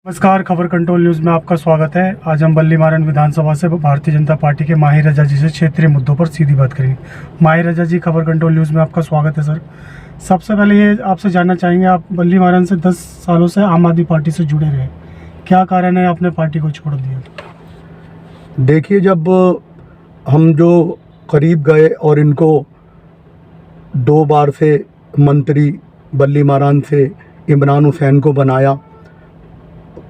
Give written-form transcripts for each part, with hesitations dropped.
नमस्कार, खबर control news में आपका स्वागत है। आज हम बल्ली मारन विधानसभा से भारतीय जनता पार्टी के माहिर रजा जी से क्षेत्रीय मुद्दों पर सीधी बात करेंगे। माहिर रजा जी, खबर कंट्रोल न्यूज़ में आपका स्वागत है सर। सबसे पहले ये आपसे जानना चाहेंगे, आप बल्ली मारन से 10 सालों से आम आदमी पार्टी से जुड़े रहे, क्या कारण है आपने पार्टी को छोड़ दिया? देखिए, जब हम जो करीब गए और इनको 2 बार से मंत्री बल्ली मारान से इमरान हुसैन को बनाया,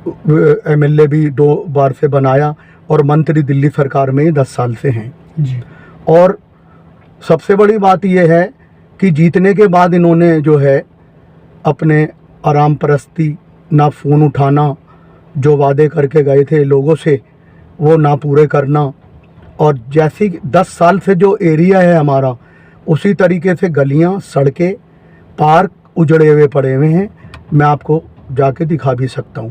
एमएलए भी 2 बार से बनाया और मंत्री दिल्ली सरकार में 10 साल से हैं जी। और सबसे बड़ी बात यह है कि जीतने के बाद इन्होंने जो है अपने आराम परस्ती, ना फ़ोन उठाना, जो वादे करके गए थे लोगों से वो ना पूरे करना, और जैसी 10 साल से जो एरिया है हमारा, उसी तरीके से गलियां, सड़कें, पार्क उजड़े हुए पड़े हुए हैं। मैं आपको जाके दिखा भी सकता हूं।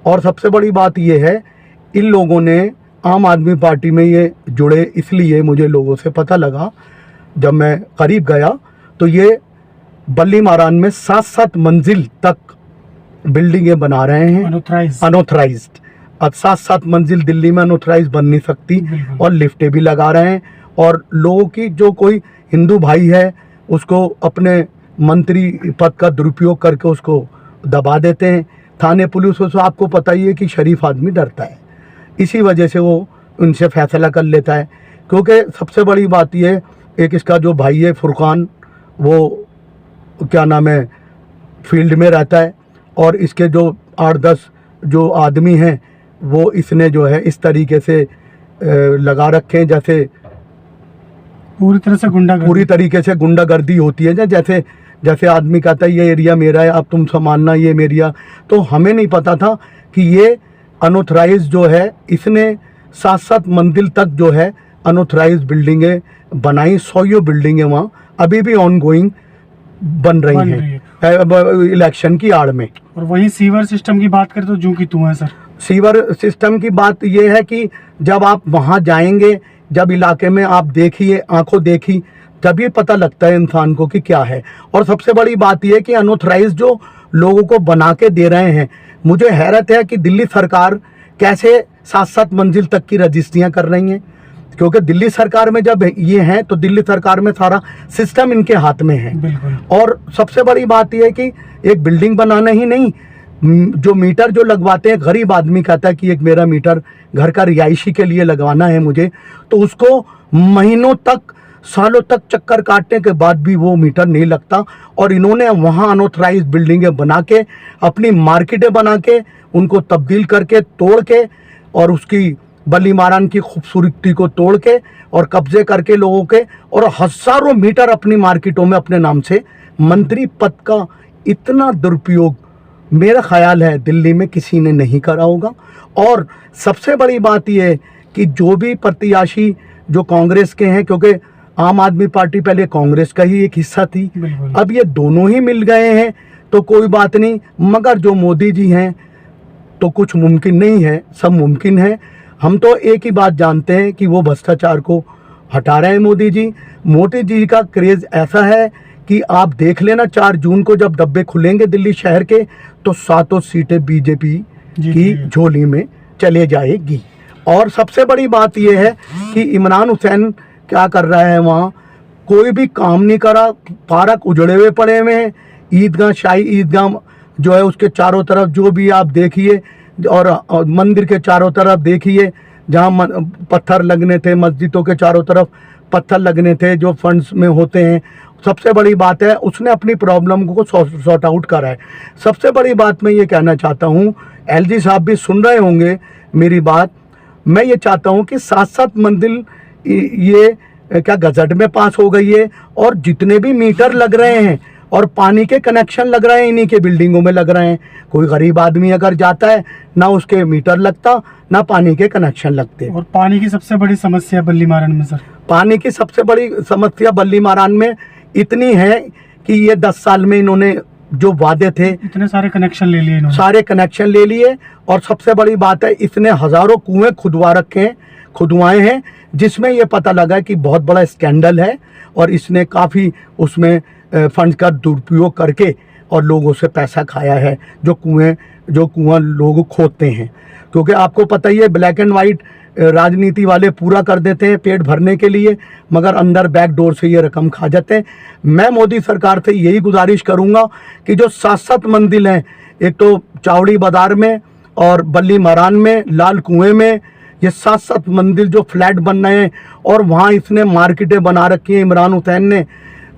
और सबसे बड़ी बात यह है, इन लोगों ने आम आदमी पार्टी में ये जुड़े इसलिए मुझे लोगों से पता लगा, जब मैं करीब गया तो ये बल्ली मारान में 7-7 मंजिल तक बिल्डिंगें बना रहे हैं अनऑथराइज्ड। अब 7-7 मंजिल दिल्ली में अनऑथराइज्ड बन नहीं सकती, और लिफ्टें भी लगा रहे हैं। और लोगों की, जो कोई हिंदू भाई है उसको अपने मंत्री पद का दुरुपयोग करके उसको दबा देते हैं। थाने पुलिस से आपको पता ही है कि शरीफ आदमी डरता है, इसी वजह से वो उनसे फैसला कर लेता है। क्योंकि सबसे बड़ी बात ये, एक इसका जो भाई है फुरकान, वो क्या नाम है, फील्ड में रहता है, और इसके जो 8-10 जो आदमी हैं वो इसने जो है इस तरीके से लगा रखे हैं, जैसे पूरी तरीके से गुंडागर्दी होती है। जैसे आदमी कहता है ये एरिया मेरा है, अब तुम संभालना ये मेरिया। तो हमें नहीं पता था कि ये अनऑथराइज जो है, इसने 7-7 मंजिल तक जो है अनऑथराइज बिल्डिंगें बनाई। 100 बिल्डिंगें वहाँ अभी भी ऑन गोइंग बन रही हैं इलेक्शन की आड़ में। और वहीं सीवर सिस्टम की बात करें तो जू की तू है सर। सीवर सिस्टम की बात यह है कि जब आप वहाँ जाएंगे, जब इलाके में आप देखिए, आंखों देखी, तभी पता लगता है इंसान को कि क्या है। और सबसे बड़ी बात यह है कि अनऑथराइज जो लोगों को बना के दे रहे हैं, मुझे हैरत है कि दिल्ली सरकार कैसे 7-7 मंजिल तक की रजिस्ट्रियां कर रही हैं। क्योंकि दिल्ली सरकार में जब ये हैं तो दिल्ली सरकार में सारा सिस्टम इनके हाथ में है। और सबसे बड़ी बात यह है कि एक बिल्डिंग बनाना ही नहीं, जो मीटर जो लगवाते हैं, गरीब आदमी कहता है कि एक मेरा मीटर घर का रिहायशी के लिए लगवाना है मुझे, तो उसको महीनों तक, सालों तक चक्कर काटने के बाद भी वो मीटर नहीं लगता। और इन्होंने वहाँ अनऑथराइज बिल्डिंगें बना के, अपनी मार्केटें बना के, उनको तब्दील करके, तोड़ के, और उसकी बल्ली मारान की खूबसूरती को तोड़ के और कब्जे करके लोगों के, और हजारों मीटर अपनी मार्केटों में अपने नाम से। मंत्री पद का इतना दुरुपयोग मेरा ख्याल है दिल्ली में किसी ने नहीं करा होगा। और सबसे बड़ी बात यह है कि जो भी प्रत्याशी जो कांग्रेस के हैं, क्योंकि आम आदमी पार्टी पहले कांग्रेस का ही एक हिस्सा थी, अब ये दोनों ही मिल गए हैं तो कोई बात नहीं। मगर जो मोदी जी हैं तो कुछ मुमकिन नहीं है, सब मुमकिन है। हम तो एक ही बात जानते हैं कि वो भ्रष्टाचार को हटा रहे हैं मोदी जी। मोदी जी का क्रेज़ ऐसा है कि आप देख लेना, 4 जून को जब डब्बे खुलेंगे दिल्ली शहर के, तो 7 सीटें बीजेपी की झोली में चले जाएगी। और सबसे बड़ी बात यह है कि इमरान हुसैन क्या कर रहा है वहाँ, कोई भी काम नहीं करा। पार्क उजड़े हुए पड़े हुए हैं, ईदगाह, शाही ईदगाह जो है उसके चारों तरफ जो भी आप देखिए, और मंदिर के चारों तरफ देखिए, जहाँ पत्थर लगने थे, मस्जिदों के चारों तरफ पत्थर लगने थे जो फंड्स में होते हैं। सबसे बड़ी बात है उसने अपनी प्रॉब्लम को सॉर्ट आउट करा है। सबसे बड़ी बात मैं ये कहना चाहता हूँ, एलजी साहब भी सुन रहे होंगे मेरी बात, मैं ये चाहता हूँ कि 7-7 मंजिल ये क्या गजट में पास हो गई है, और जितने भी मीटर लग रहे हैं और पानी के कनेक्शन लग रहे हैं, इन्हीं के बिल्डिंगों में लग रहे हैं। कोई गरीब आदमी अगर जाता है, ना उसके मीटर लगता, ना पानी के कनेक्शन लगते। और पानी की सबसे बड़ी समस्या बल्ली मारान में सर, पानी की सबसे बड़ी समस्या बल्ली मारान में इतनी है कि ये 10 साल में इन्होंने जो वादे थे, इतने सारे कनेक्शन ले लिए इन्होंने, सारे कनेक्शन ले लिए। और सबसे बड़ी बात है, इसने हजारों कुएं खुदवाए हैं, जिसमें ये पता लगा कि बहुत बड़ा स्कैंडल है, और इसने काफ़ी उसमें फंड का दुरुपयोग करके और लोगों से पैसा खाया है, जो कुआं लोग खोदते हैं। क्योंकि आपको पता ही है, ब्लैक एंड वाइट राजनीति वाले पूरा कर देते हैं पेट भरने के लिए, मगर अंदर बैक डोर से ये रकम खा जाते हैं। मैं मोदी सरकार से यही गुजारिश करूंगा कि जो 7-7 मंजिल हैं, एक तो चावड़ी बाजार में और बल्ली मरान में, लाल कुएं में, ये 7-7 मंजिल जो फ्लैट बन रहे हैं, और वहाँ इसने मार्केटें बना रखी हैं। इमरान हुसैन ने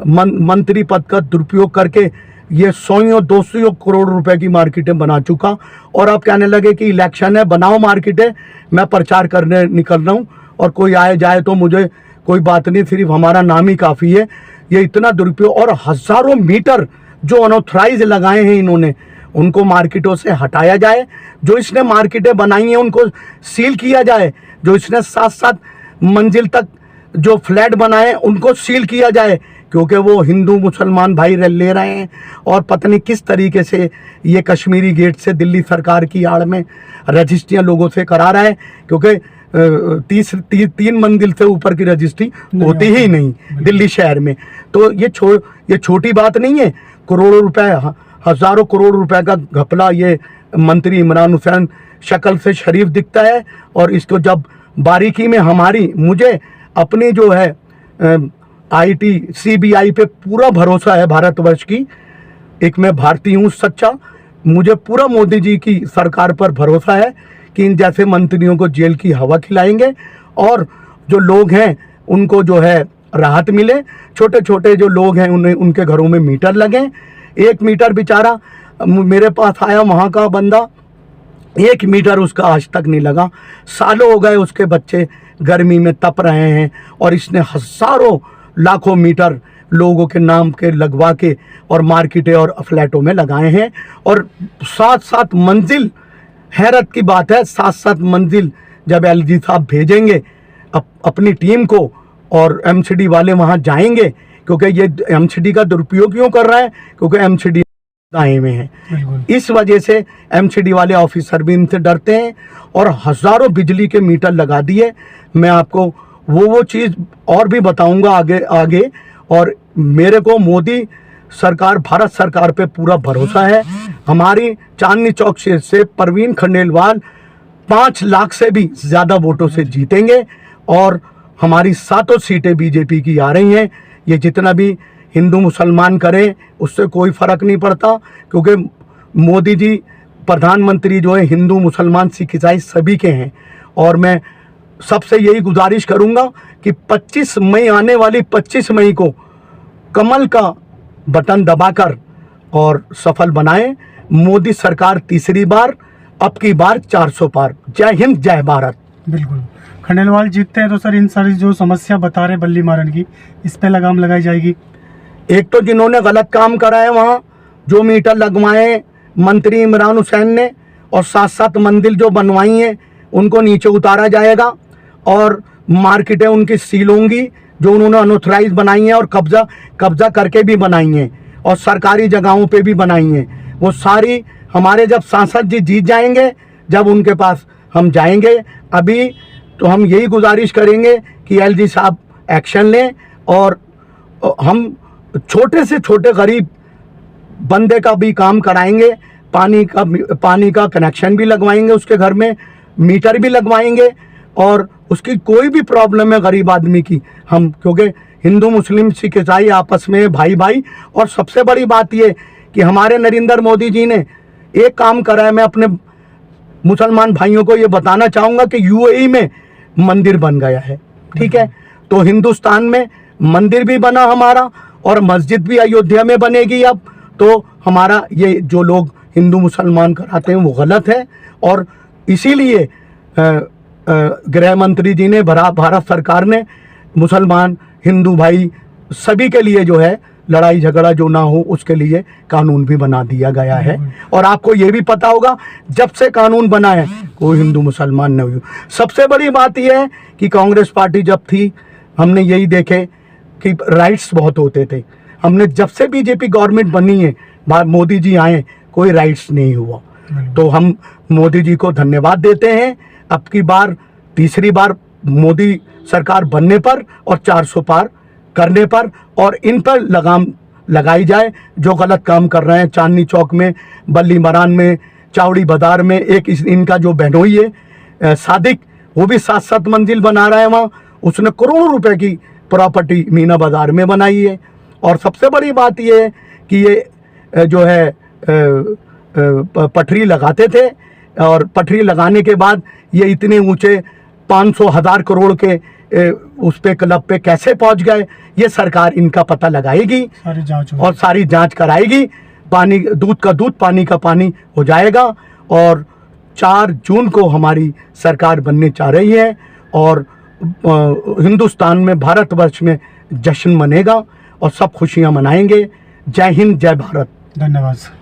मंत्री पद का दुरुपयोग करके ये 100-200 करोड़ रुपए की मार्केटें बना चुका, और अब कहने लगे कि इलेक्शन है, बनाओ मार्केटें, मैं प्रचार करने निकल रहा हूँ, और कोई आए जाए तो मुझे कोई बात नहीं, सिर्फ हमारा नाम ही काफ़ी है। ये इतना दुरुपयोग, और हज़ारों मीटर जो अनऑथराइज लगाए हैं इन्होंने, उनको मार्केटों से हटाया जाए। जो इसने मार्केटें बनाई हैं उनको सील किया जाए। जो इसने 7-7 मंजिल तक जो फ्लैट बनाए उनको सील किया जाए, क्योंकि वो हिंदू मुसलमान भाई ले रहे हैं, और पता नहीं किस तरीके से ये कश्मीरी गेट से दिल्ली सरकार की आड़ में रजिस्ट्रियाँ लोगों से करा रहा है। क्योंकि 3 मंजिल से ऊपर की रजिस्ट्री होती ही नहीं दिल्ली शहर में। तो ये छोटी बात नहीं है। करोड़ों रुपए, हज़ारों करोड़ रुपए का घपला ये मंत्री इमरान हुसैन शक्ल से शरीफ दिखता है, और इसको जब बारीकी में मुझे अपनी जो है IT CBI पे पूरा भरोसा है, भारतवर्ष की एक मैं भारतीय हूँ सच्चा, मुझे पूरा मोदी जी की सरकार पर भरोसा है कि इन जैसे मंत्रियों को जेल की हवा खिलाएंगे, और जो लोग हैं उनको जो है राहत मिले। छोटे छोटे जो लोग हैं उनके घरों में मीटर लगें। 1 मीटर बेचारा मेरे पास आया वहाँ का बंदा, 1 मीटर उसका आज तक नहीं लगा। सालों हो गए उसके बच्चे गर्मी में तप रहे हैं, और इसने हज़ारों लाखों मीटर लोगों के नाम के लगवा के और मार्केटें और फ्लैटों में लगाए हैं। और 7-7 मंजिल, हैरत की बात है, 7-7 मंजिल जब LG साहब भेजेंगे अपनी टीम को, और MCD वाले वहाँ जाएंगे, क्योंकि ये MCD का दुरुपयोग क्यों कर रहा है, क्योंकि MCD दाएं में है, इस वजह से MCD वाले ऑफिसर भी इनसे डरते हैं, और हज़ारों बिजली के मीटर लगा दिए। मैं आपको वो चीज़ और भी बताऊंगा आगे। और मेरे को मोदी सरकार, भारत सरकार पे पूरा भरोसा है। हमारी चांदनी चौक से परवीन खंडेलवाल 5 लाख से भी ज़्यादा वोटों से जीतेंगे, और हमारी 7 सीटें बीजेपी की आ रही हैं। ये जितना भी हिंदू मुसलमान करें उससे कोई फ़र्क नहीं पड़ता, क्योंकि मोदी जी प्रधानमंत्री जो है हिंदू मुसलमान सिख ईसाई सभी के हैं। और मैं सबसे यही गुजारिश करूंगा कि 25 मई आने वाली 25 मई को कमल का बटन दबाकर और सफल बनाएं मोदी सरकार तीसरी बार, अब की बार 400 पार। जय हिंद, जय भारत। बिल्कुल, खंडेलवाल जीतते हैं तो सर इन सारी जो समस्या बता रहे बल्ली मारन की, इस पे लगाम लगाई जाएगी। एक तो जिन्होंने गलत काम करा है वहाँ जो मीटर लगवाए मंत्री इमरान हुसैन ने, और 7-7 मंजिल जो बनवाई हैं उनको नीचे उतारा जाएगा, और मार्केटें उनकी सील होंगी जो उन्होंने अनऑथराइज बनाई हैं और कब्जा करके भी बनाई हैं, और सरकारी जगहों पे भी बनाई हैं। वो सारी हमारे जब सांसद जी जीत जाएंगे, जब उनके पास हम जाएंगे, अभी तो हम यही गुजारिश करेंगे कि LG साहब एक्शन लें, और हम छोटे से छोटे गरीब बंदे का भी काम कराएंगे। पानी का कनेक्शन भी लगवाएंगे उसके घर में, मीटर भी लगवाएंगे, और उसकी कोई भी प्रॉब्लम है गरीब आदमी की, हम, क्योंकि हिंदू मुस्लिम सिख ईसाई आपस में भाई। और सबसे बड़ी बात ये कि हमारे नरेंद्र मोदी जी ने एक काम करा है, मैं अपने मुसलमान भाइयों को ये बताना चाहूँगा कि UAE में मंदिर बन गया है, ठीक है। तो हिंदुस्तान में मंदिर भी बना हमारा, और मस्जिद भी अयोध्या में बनेगी अब। तो हमारा ये जो लोग हिंदू मुसलमान कराते हैं वो गलत है, और इसीलिए गृह मंत्री जी ने, भारत सरकार ने मुसलमान हिंदू भाई सभी के लिए जो है लड़ाई झगड़ा जो ना हो उसके लिए कानून भी बना दिया गया है। और आपको ये भी पता होगा जब से कानून बना है कोई हिंदू मुसलमान नहीं हुई। सबसे बड़ी बात यह है कि कांग्रेस पार्टी जब थी हमने यही देखे कि राइट्स बहुत होते थे। हमने जब से बीजेपी गवर्नमेंट बनी है, मोदी जी आए, कोई राइट्स नहीं हुआ। तो हम मोदी जी को धन्यवाद देते हैं अब की बार, तीसरी बार मोदी सरकार बनने पर और 400 पार करने पर, और इन पर लगाम लगाई जाए। जो गलत काम कर रहे हैं चांदनी चौक में, बल्ली मरान में, चावड़ी बाजार में, एक इनका जो बहनोई है सादिक, वो भी 7-7 मंजिल बना रहा है वहाँ। उसने करोड़ों रुपए की प्रॉपर्टी मीना बाजार में बनाई है। और सबसे बड़ी बात ये है कि ये जो है पटरी लगाते थे, और पटरी लगाने के बाद ये इतने ऊंचे 500,000 करोड़ के उस पे क्लब पे कैसे पहुंच गए, ये सरकार इनका पता लगाएगी सारी जांच होगी। और सारी जांच कराएगी। पानी, दूध का दूध, पानी का पानी हो जाएगा। और 4 जून को हमारी सरकार बनने चाह रही है और हिंदुस्तान में, भारतवर्ष में जश्न मनेगा और सब खुशियां मनाएंगे। जय हिंद, जय भारत। धन्यवाद सर।